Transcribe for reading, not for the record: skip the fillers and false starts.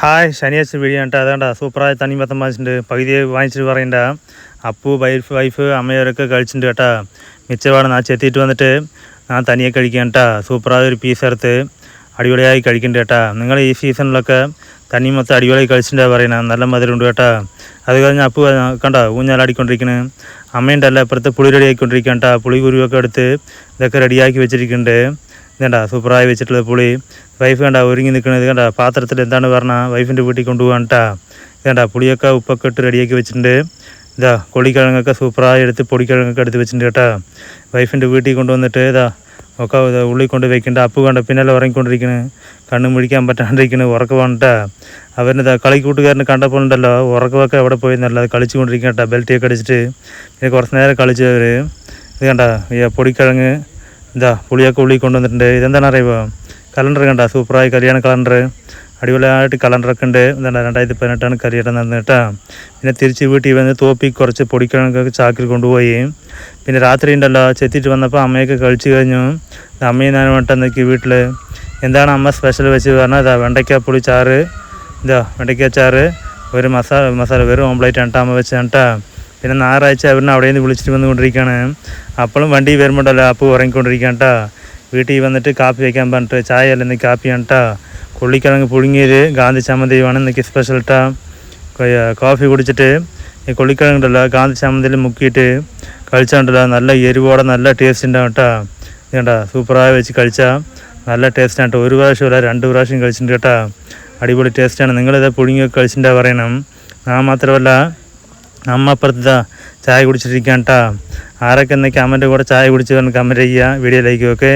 Hi ശനിയാഴ്ച video കേട്ടോ. അതാണ്ട സൂപ്പറായ തണ്ണിമത്തൻ വാങ്ങിച്ചിട്ടുണ്ട്. പകുതി വാങ്ങിച്ചിട്ട് പറയണ്ട. അപ്പു വൈഫ് അമ്മയൊക്കെ കഴിച്ചിട്ടുണ്ട് കേട്ടോ. മിച്ചമാണ് ഞാൻ ചെത്തിയിട്ട് വന്നിട്ട് ഞാൻ തനിയെ കഴിക്കാൻ കേട്ടോ. സൂപ്പറായ ഒരു പീസ് എടുത്ത് അടിപൊളിയായി കഴിക്കുന്നുണ്ട് കേട്ടോ. നിങ്ങൾ ഈ സീസണിലൊക്കെ തണ്ണിമത്തൻ അടിപൊളിയായി കഴിച്ചിട്ടുണ്ടാണ് പറയണത്. നല്ല മധുരമുണ്ട് കേട്ടോ. അത് കഴിഞ്ഞ് അപ്പു കണ്ടോ ഊഞ്ഞാലാടിക്കൊണ്ടിരിക്കുന്നത്. അമ്മയുണ്ടല്ല ഇപ്പുറത്ത് പുളി റെഡി ആക്കിക്കൊണ്ടിരിക്കുകയാണ് കേട്ടോ. പുളി കുരുവൊക്കെ എടുത്ത് ഇതൊക്കെ റെഡിയാക്കി വെച്ചിരിക്കുന്നുണ്ട്. ഇതേണ്ട സൂപ്പറായി വെച്ചിട്ടുള്ളത് പുളി. വൈഫ് കണ്ട ഒരുങ്ങി നിൽക്കുന്നത് കണ്ട പാത്രത്തിൽ എന്താണ് പറഞ്ഞാൽ വൈഫിൻ്റെ വീട്ടിൽ കൊണ്ടുപോകാൻ കേട്ടാ. ഇതേണ്ട പുളിയൊക്കെ ഉപ്പൊക്കെ ഇട്ട് റെഡിയാക്കി വെച്ചിട്ടുണ്ട്. ഇതാ കൊള്ളിക്കിഴങ്ങൊക്കെ സൂപ്പറായി എടുത്ത് പൊടിക്കിഴങ്ങൊക്കെ എടുത്ത് വെച്ചിട്ടുണ്ട് കേട്ടോ. വൈഫിൻ്റെ വീട്ടിൽ കൊണ്ടുവന്നിട്ട് ഇതാ ഒക്കെ ഉള്ളിൽ കൊണ്ട് വെക്കേണ്ട. അപ്പു കണ്ട പിന്നെല്ലാം ഉറങ്ങിക്കൊണ്ടിരിക്കുന്നത്. കണ്ണു മുഴിക്കാൻ പറ്റാണ്ടിരിക്കുന്നത് ഉറക്കമാണ്ട്ടാ. അവരിതാ കളിക്കൂട്ടുകാരന് കണ്ടപ്പോൾ ഉണ്ടല്ലോ ഉറക്കമൊക്കെ എവിടെ പോയെന്നല്ല അത് കളിച്ചു കൊണ്ടിരിക്കുക കേട്ടോ. ബെൽറ്റൊക്കെ അടിച്ചിട്ട് പിന്നെ കുറച്ച് നേരം കളിച്ച് അവർ ഇത് കണ്ട ഈ പൊടിക്കിഴങ്ങ് ഇതാ പുളിയൊക്കെ ഉള്ളിൽ കൊണ്ടുവന്നിട്ടുണ്ട്. ഇതെന്താണ് അറിയുമോ? കലണ്ടർ കണ്ട സൂപ്പറായി കല്യാണ കലണ്ടർ അടിപൊളിയായിട്ട് കലണ്ടറൊക്കെ ഉണ്ട്. എന്താണ് 2018 കല്യാണം നടന്നത് കേട്ടോ. പിന്നെ തിരിച്ച് വീട്ടിൽ വന്ന് തോപ്പി കുറച്ച് പൊടിക്കിഴങ്ങൊക്കെ ചാക്കിൽ കൊണ്ടുപോയി. പിന്നെ രാത്രി ഉണ്ടല്ലോ ചെത്തിയിട്ട് വന്നപ്പോൾ അമ്മയൊക്കെ കഴിച്ചു കഴിഞ്ഞു. അമ്മയും ഞാനും വേണ്ടെന്നൊക്കെ വീട്ടിൽ എന്താണ് അമ്മ സ്പെഷ്യൽ വെച്ച് പറഞ്ഞാൽ ഇതാ വെണ്ടയ്ക്ക പുളിച്ചാറ്. ഇതാ വെണ്ടയ്ക്ക ചാറ് ഒരു മസാല വെറും ഓംപ്ലേറ്റ് ആണ് അമ്മ വെച്ച് കേട്ടോ. പിന്നെ ഞായറാഴ്ച അവരിനെ അവിടെ നിന്ന് വിളിച്ചിട്ട് വന്നുകൊണ്ടിരിക്കുകയാണ്. അപ്പോഴും വണ്ടി വരുമ്പോണ്ടല്ലോ അപ്പു ഉറങ്ങിക്കൊണ്ടിരിക്കുകയാണ് കേട്ടോ. വീട്ടിൽ വന്നിട്ട് കാപ്പി വയ്ക്കാൻ പറഞ്ഞിട്ട് ചായ അല്ല ഇന്ന് കാപ്പിയാണ് കേട്ടോ. കൊള്ളിക്കിഴങ്ങ് പുഴുങ്ങിയത് ഗാന്ധി ചമ്മന്തിയുമാണ് ഇന്നൊക്കെ സ്പെഷ്യൽ കേട്ടോ. കോഫി കുടിച്ചിട്ട് ഈ കൊള്ളിക്കിഴങ്ങുണ്ടല്ലോ ഗാന്ധി ചമ്മന്തിയിൽ മുക്കിയിട്ട് കഴിച്ചാണ്ടല്ലോ നല്ല എരിവോടെ നല്ല ടേസ്റ്റ് ഉണ്ടാവും കേട്ടോ. ഇതുണ്ട സൂപ്പറായി വെച്ച് കഴിച്ചാൽ നല്ല ടേസ്റ്റാണ് കേട്ടോ. ഒരു പ്രാവശ്യമല്ല 2 പ്രാവശ്യം കഴിച്ചിട്ടുണ്ട് കേട്ടോ. അടിപൊളി ടേസ്റ്റാണ്. നിങ്ങളിത് പുഴുങ്ങിയൊക്കെ കഴിച്ചിട്ടാ പറയണം. ഞാൻ മാത്രമല്ല അമ്മ അപ്പുറത്ത് ചായ കുടിച്ചിട്ടിരിക്കാൻ കേട്ടോ. ആരൊക്കെ എന്നൊക്കെ അമ്മൻ്റെ കൂടെ ചായ കുടിച്ച് കമൻറ്റ് ചെയ്യുക വീഡിയോയിലേക്ക്. ഓക്കെ.